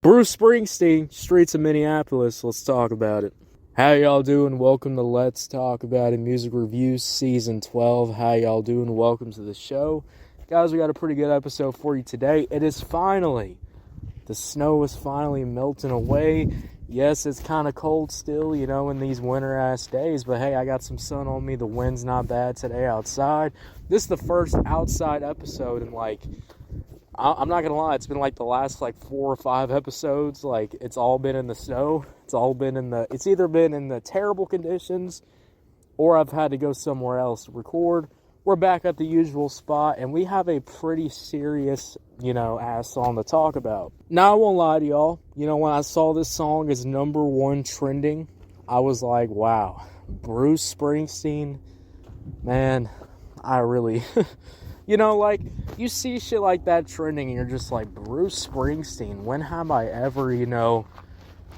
Bruce Springsteen, streets of Minneapolis. Let's talk about it. How y'all doing? Welcome to Let's Talk About It Music Reviews Season 12. How y'all doing? Welcome to the show. Guys, we got a pretty good episode for you today. It is finally, the snow is finally melting away. Yes, it's kind of cold still, in these winter-ass days. But hey, I got some sun on me. The wind's not bad today outside. This is the first outside episode in I'm not gonna lie, it's been the last 4 or 5 episodes, it's all been in the snow. It's either been in the terrible conditions or I've had to go somewhere else to record. We're back at the usual spot and we have a pretty serious, ass song to talk about. Now, I won't lie to y'all, when I saw this song as #1 trending, I was like, wow, Bruce Springsteen, man, I really... you see shit like that trending and you're just like, Bruce Springsteen, when have I ever,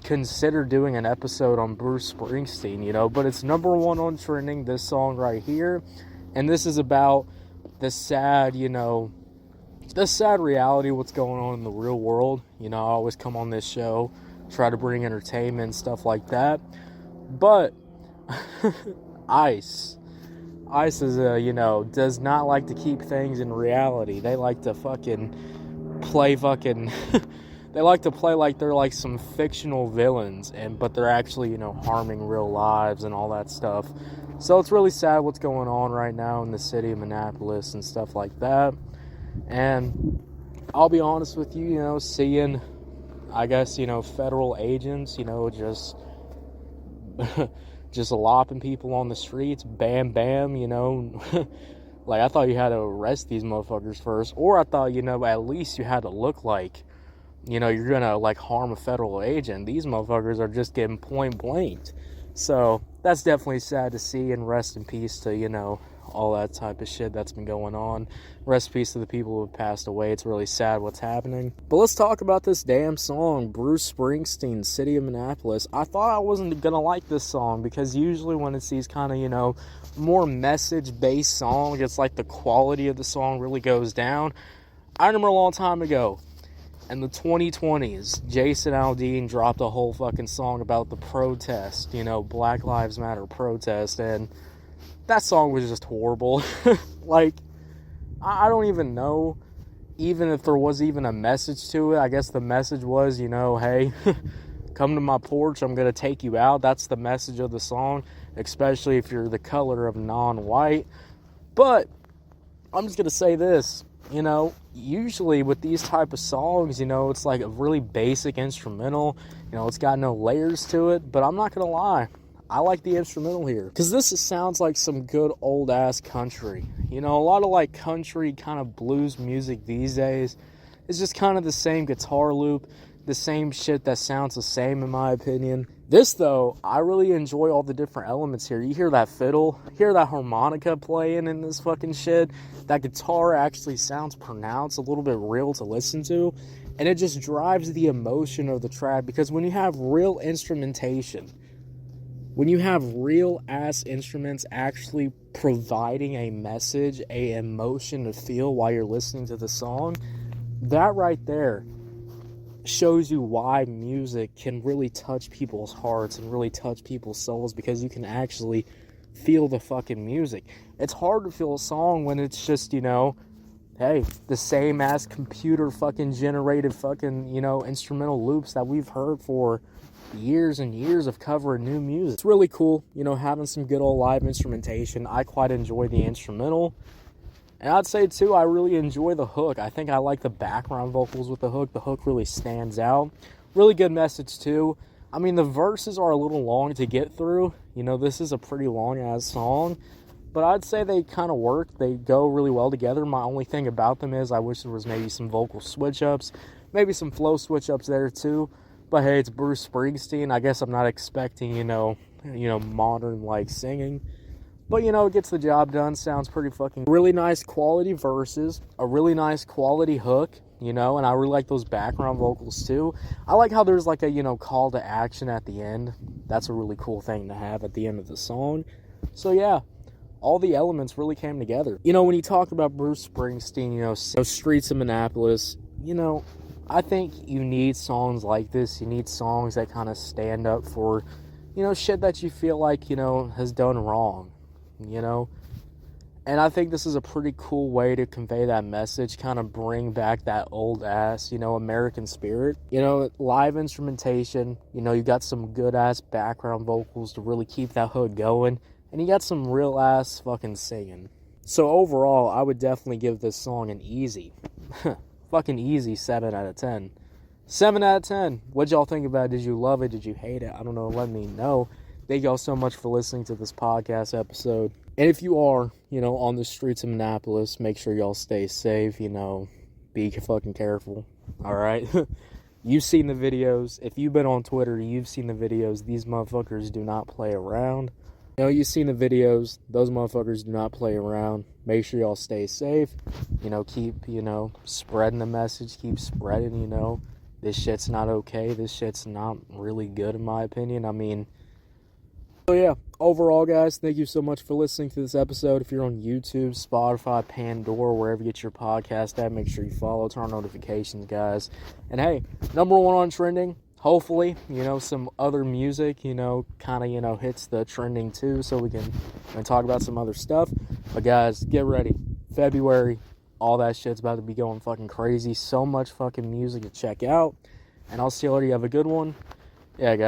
considered doing an episode on Bruce Springsteen, but it's #1 on trending, this song right here, and this is about the sad, the sad reality of what's going on in the real world. I always come on this show, try to bring entertainment, stuff like that, but Ice is, does not like to keep things in reality. They like to play they like to play like they're some fictional villains, but they're actually, harming real lives and all that stuff. So it's really sad what's going on right now in the city of Minneapolis and stuff like that. And I'll be honest with you, seeing, I guess, federal agents, just... just lopping people on the streets, bam, bam, I thought you had to arrest these motherfuckers first, or I thought, at least you had to look like, you're gonna, harm a federal agent. These motherfuckers are just getting point blanked. So, that's definitely sad to see, and rest in peace to, all that type of shit that's been going on. Rest in peace to the people who have passed away. It's really sad what's happening. But let's talk about this damn song, Bruce Springsteen, City of Minneapolis. I thought I wasn't gonna like this song because usually when it's these kind of, more message-based songs, it's the quality of the song really goes down. I remember a long time ago, in the 2020s, Jason Aldean dropped a whole fucking song about the protest, Black Lives Matter protest, and that song was just horrible. I don't even know, even if there was even a message to it. I guess the message was, hey, come to my porch, I'm going to take you out. That's the message of the song, especially if you're the color of non-white. But I'm just going to say this, usually with these type of songs, it's a really basic instrumental. It's got no layers to it, but I'm not going to lie. I like the instrumental here, because this sounds like some good old-ass country. A lot of, country kind of blues music these days is just kind of the same guitar loop, the same shit that sounds the same, in my opinion. This, though, I really enjoy all the different elements here. You hear that fiddle, hear that harmonica playing in this fucking shit. That guitar actually sounds pronounced, a little bit real to listen to, and it just drives the emotion of the track, because when you have real instrumentation, when you have real-ass instruments actually providing a message, a emotion to feel while you're listening to the song, that right there shows you why music can really touch people's hearts and really touch people's souls, because you can actually feel the fucking music. It's hard to feel a song when it's just, hey, the same-ass computer fucking generated fucking, instrumental loops that we've heard for years and years of covering new music. It's really cool, having some good old live instrumentation. I quite enjoy the instrumental. And I'd say, too, I really enjoy the hook. I think I like the background vocals with the hook. The hook really stands out. Really good message, too. I mean, the verses are a little long to get through. This is a pretty long-ass song. But I'd say they kind of work. They go really well together. My only thing about them is I wish there was maybe some vocal switch-ups. Maybe some flow switch-ups there, too. But hey, it's Bruce Springsteen. I guess I'm not expecting, modern, singing. But, it gets the job done. Sounds pretty fucking... Really nice quality verses. A really nice quality hook, and I really like those background vocals, too. I like how there's, a, call to action at the end. That's a really cool thing to have at the end of the song. So, yeah, all the elements really came together. When you talk about Bruce Springsteen, streets of Minneapolis, I think you need songs like this. You need songs that kind of stand up for, shit that you feel like, has done wrong, And I think this is a pretty cool way to convey that message, kind of bring back that old ass, American spirit. Live instrumentation, you got some good ass background vocals to really keep that hood going. And you got some real ass fucking singing. So overall, I would definitely give this song an easy, fucking easy 7 out of 10. 7 out of 10. What'd y'all think about it? Did you love it? Did you hate it? I don't know. Let me know. Thank y'all so much for listening to this podcast episode. And if you are, on the streets of Minneapolis, make sure y'all stay safe, be fucking careful. All right? You've seen the videos. If you've been on Twitter, you've seen the videos. These motherfuckers do not play around. You've seen the videos. Those motherfuckers do not play around. Make sure y'all stay safe. Keep, spreading the message. Keep spreading, this shit's not okay. This shit's not really good, in my opinion. So yeah, overall, guys, thank you so much for listening to this episode. If you're on YouTube, Spotify, Pandora, wherever you get your podcast at, make sure you follow, turn on notifications, guys. And hey, number 1 on trending. Hopefully, some other music, kind of, hits the trending too, so we can talk about some other stuff. But guys, get ready. February, all that shit's about to be going fucking crazy. So much fucking music to check out. And I'll see you later. You have a good one. Yeah, guys.